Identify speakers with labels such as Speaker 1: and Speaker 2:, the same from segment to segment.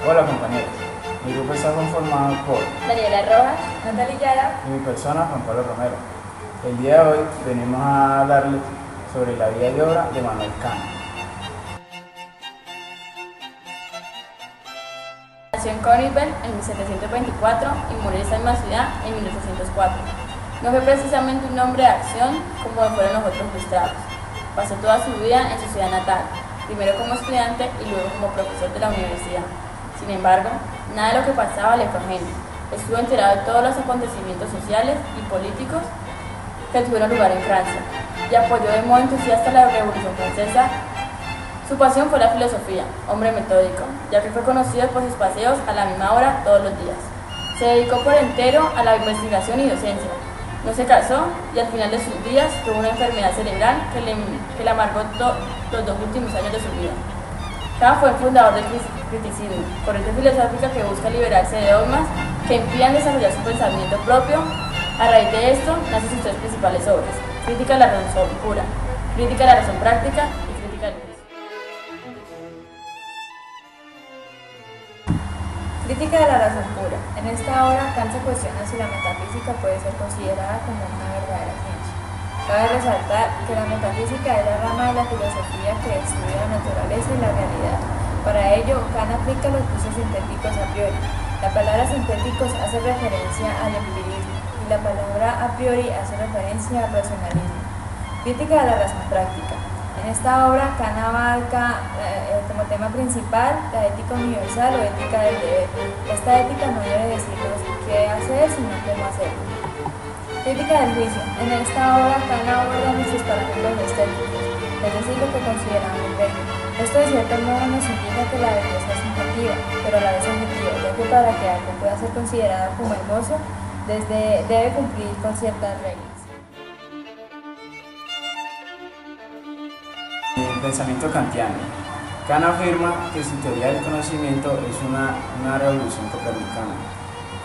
Speaker 1: Hola compañeros, mi grupo está conformado por
Speaker 2: Daniela Rojas, Natalia Yara
Speaker 1: y mi persona, Juan Pablo Romero. El día de hoy venimos a hablarles sobre la vida y obra de Manuel Kant.
Speaker 2: nació en Königsberg en 1724 y murió en esa misma ciudad en 1804. No fue precisamente un hombre de acción como fueron los otros frustrados. Pasó toda su vida en su ciudad natal, primero como estudiante y luego como profesor de la universidad. Sin embargo, nada de lo que pasaba le fue ajeno. Estuvo enterado de todos los acontecimientos sociales y políticos que tuvieron lugar en Francia y apoyó de modo entusiasta la Revolución Francesa. Su pasión fue la filosofía, hombre metódico, ya que fue conocido por sus paseos a la misma hora todos los días. Se dedicó por entero a la investigación y docencia. No se casó y al final de sus días tuvo una enfermedad cerebral que le amargó los 2 últimos años de su vida. Kant fue el fundador del criticismo, corriente filosófica que busca liberarse de dogmas que impidan desarrollar su pensamiento propio. A raíz de esto nacen sus 3 principales obras: Crítica de la razón pura, Crítica de la razón práctica y Crítica del juicio.
Speaker 3: Crítica de la razón pura. En esta obra, Kant se cuestiona si la metafísica puede ser considerada como una verdadera ciencia. Cabe resaltar que la metafísica es la rama de la filosofía que estudia la naturaleza y la realidad. Para ello, Kant aplica los juicios sintéticos a priori. La palabra sintéticos hace referencia al empirismo y la palabra a priori hace referencia al racionalismo. Crítica de la razón práctica. En esta obra, Kant abarca como tema principal la ética universal o ética del deber. Esta ética no debe decirnos qué hacer, sino cómo hacerlo. Crítica del juicio. En esta obra, Kant aborda nuestros parámetros estéticos, es decir, lo que consideramos bello. Esto de cierto modo nos indica que la belleza es subjetiva, pero a la vez objetiva, ya que para que algo pueda ser considerado como hermoso, debe cumplir con ciertas reglas.
Speaker 1: El pensamiento kantiano. Kant afirma que su teoría del conocimiento es una revolución copernicana.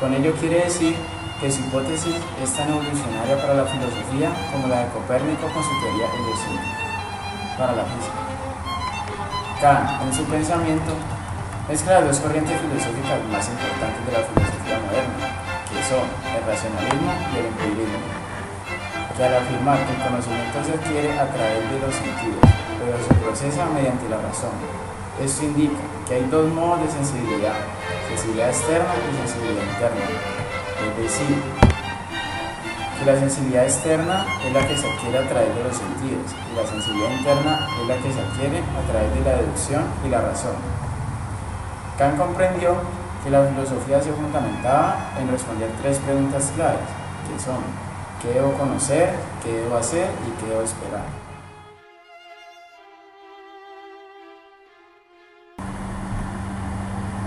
Speaker 1: Con ello quiere decir que su hipótesis es tan evolucionaria para la filosofía como la de Copérnico con su teoría heliocéntrica para la física. Kant, en su pensamiento, mezcla las 2 corrientes filosóficas más importantes de la filosofía moderna, que son el racionalismo y el empirismo, que al afirmar que el conocimiento se adquiere a través de los sentidos, pero se procesa mediante la razón. Esto indica que hay 2 modos de sensibilidad: sensibilidad externa y sensibilidad interna. Es decir, que la sensibilidad externa es la que se adquiere a través de los sentidos y la sensibilidad interna es la que se adquiere a través de la deducción y la razón. Kant comprendió que la filosofía se fundamentaba en responder 3 preguntas claves, que son: ¿qué debo conocer?, ¿qué debo hacer? Y ¿qué debo esperar?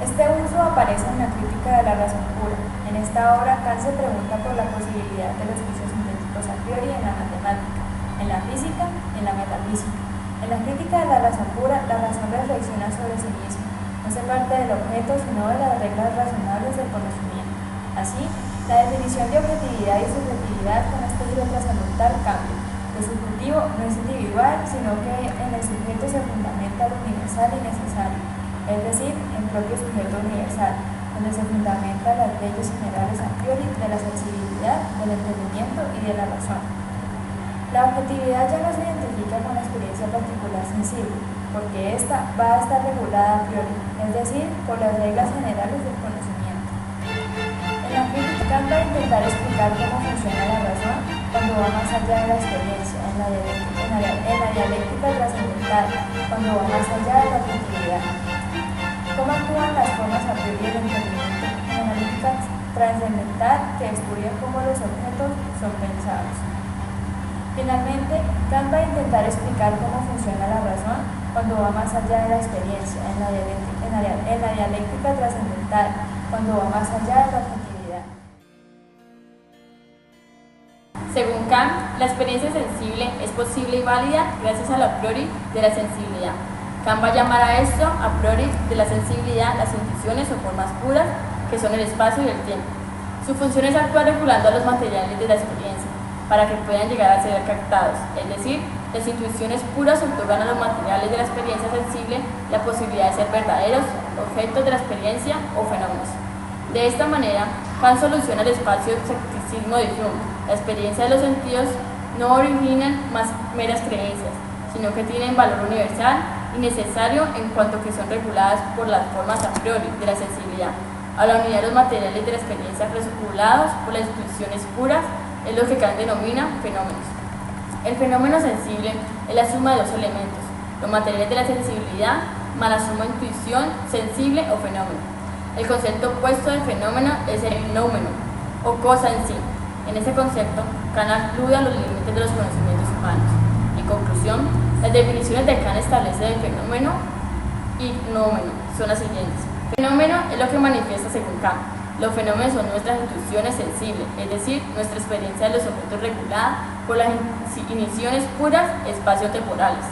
Speaker 3: Este uso aparece en la Crítica de la razón pura. En esta obra, Kant se pregunta por la posibilidad de los juicios sintéticos a priori en la matemática, en la física y en la metafísica. En la Crítica de la razón pura, la razón reflexiona sobre sí misma, no se parte del objeto, sino de las reglas razonables del conocimiento. Así, la definición de objetividad y subjetividad con este giro trascendental cambia. Lo subjetivo no es individual, sino que en el sujeto se fundamenta lo universal y necesario, es decir, el propio sujeto universal, donde se fundamentan las leyes generales a priori de la sensibilidad, del entendimiento y de la razón. La objetividad ya no se identifica con la experiencia particular sensible, porque ésta va a estar regulada a priori, es decir, por las reglas generales del conocimiento. En la crítica, Kant va a intentar explicar cómo funciona la razón cuando va más allá de la experiencia, en la dialéctica trascendental, cuando va más allá de la objetividad. ¿Cómo actúan las formas a priori del entendimiento? En la analítica trascendental, que estudia cómo los objetos son pensados. Finalmente, Kant va a intentar explicar cómo funciona la razón cuando va más allá de la experiencia, en la dialéctica trascendental, cuando va más allá de la objetividad.
Speaker 2: Según Kant, la experiencia sensible es posible y válida gracias a la priori de la sensibilidad. Kant va a llamar a esto, a priori de la sensibilidad, las intuiciones o formas puras, que son el espacio y el tiempo. Su función es actuar regulando a los materiales de la experiencia, para que puedan llegar a ser captados, es decir, Las intuiciones puras otorgan a los materiales de la experiencia sensible la posibilidad de ser verdaderos objetos de la experiencia o fenómenos. De esta manera, Kant soluciona el espacio-escepticismo de Hume. La experiencia de los sentidos no originan más meras creencias, sino que tienen valor universal y necesario en cuanto que son reguladas por las formas a priori de la sensibilidad. A la unidad de los materiales de la experiencia presupulados por las intuiciones puras es lo que Kant denomina fenómenos. El fenómeno sensible es la suma de dos elementos, los materiales de la sensibilidad más la suma intuición, sensible o fenómeno. El concepto opuesto del fenómeno es el noumeno, o cosa en sí. En ese concepto, Kant alude a los límites de los conocimientos humanos. En conclusión, las definiciones de Kant establecen el fenómeno y noumeno son las siguientes. Fenómeno es lo que manifiesta según Kant. Los fenómenos son nuestras intuiciones sensibles, es decir, nuestra experiencia de los objetos regulada por las intuiciones puras espacio-temporales.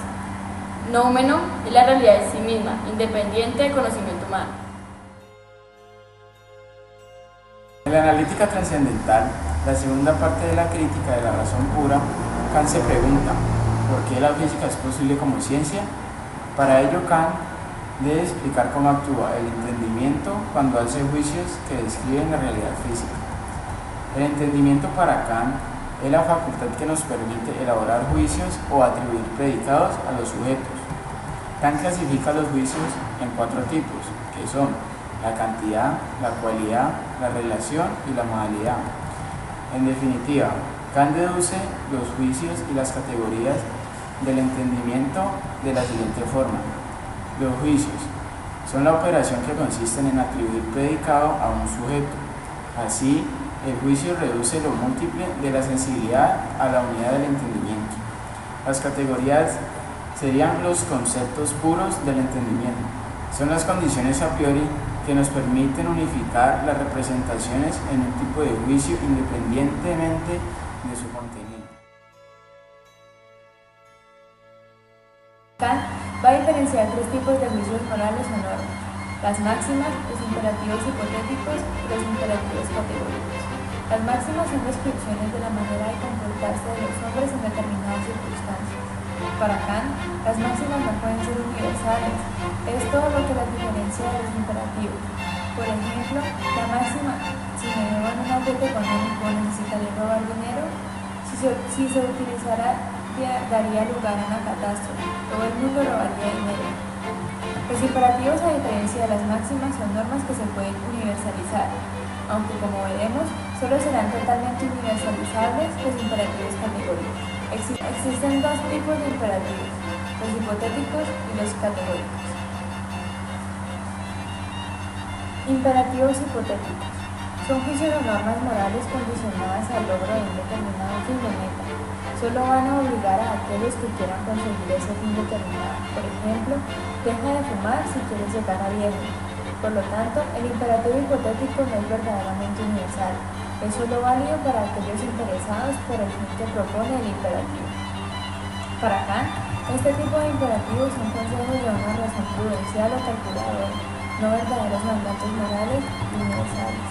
Speaker 2: Noumeno es la realidad en sí misma, independiente del conocimiento humano.
Speaker 1: En la analítica trascendental, la segunda parte de la crítica de la razón pura, Kant se pregunta, ¿por qué la física es posible como ciencia? Para ello, Kant debe explicar cómo actúa el entendimiento cuando hace juicios que describen la realidad física. El entendimiento para Kant es la facultad que nos permite elaborar juicios o atribuir predicados a los sujetos. Kant clasifica los juicios en 4 tipos, que son la cantidad, la cualidad, la relación y la modalidad. En definitiva, Kant deduce los juicios y las categorías del entendimiento de la siguiente forma. Los juicios son la operación que consiste en atribuir predicado a un sujeto. Así, el juicio reduce lo múltiple de la sensibilidad a la unidad del entendimiento. Las categorías serían los conceptos puros del entendimiento. Son las condiciones a priori que nos permiten unificar las representaciones en un tipo de juicio independientemente de su contenido.
Speaker 3: Kant va a diferenciar 3 tipos de juicios morales o normas: las máximas, los imperativos hipotéticos y los imperativos categóricos. Las máximas son descripciones de la manera de comportarse de los hombres en determinadas circunstancias. Para Kant, las máximas no pueden ser universales, es todo lo que las diferencia de los imperativos. Por ejemplo, la máxima, si me debo en un objeto económico necesitaré robar dinero, si se utilizara daría lugar a una catástrofe, todo el mundo robaría dinero. Los imperativos, a diferencia de las máximas, son normas que se pueden universalizar, aunque como veremos, solo serán totalmente universalizables los imperativos categóricos. Existen 2 tipos de imperativos, los hipotéticos y los categóricos. Imperativos hipotéticos son juicios o normas morales condicionadas al logro de un determinado fin de meta. Solo van a obligar a aquellos que quieran conseguir ese fin determinado. Por ejemplo, deja de fumar si quieres llegar a viejo. Por lo tanto, el imperativo hipotético no es verdaderamente universal. Es solo válido para aquellos interesados por el fin que propone el imperativo. Para Kant, este tipo de imperativos son consejos de una razón prudencial o calculadora, no verdaderos mandatos morales universales.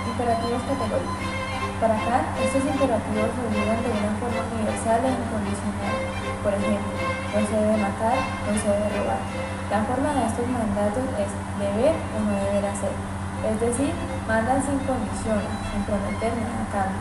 Speaker 3: Imperativos categóricos. Para Kant, estos imperativos obligan de una forma universal e incondicional. Por ejemplo, no se debe matar, no se debe robar. La forma de estos mandatos es deber o no deber hacer. Es decir, mandan sin condiciones, sin prometer nada a cambio.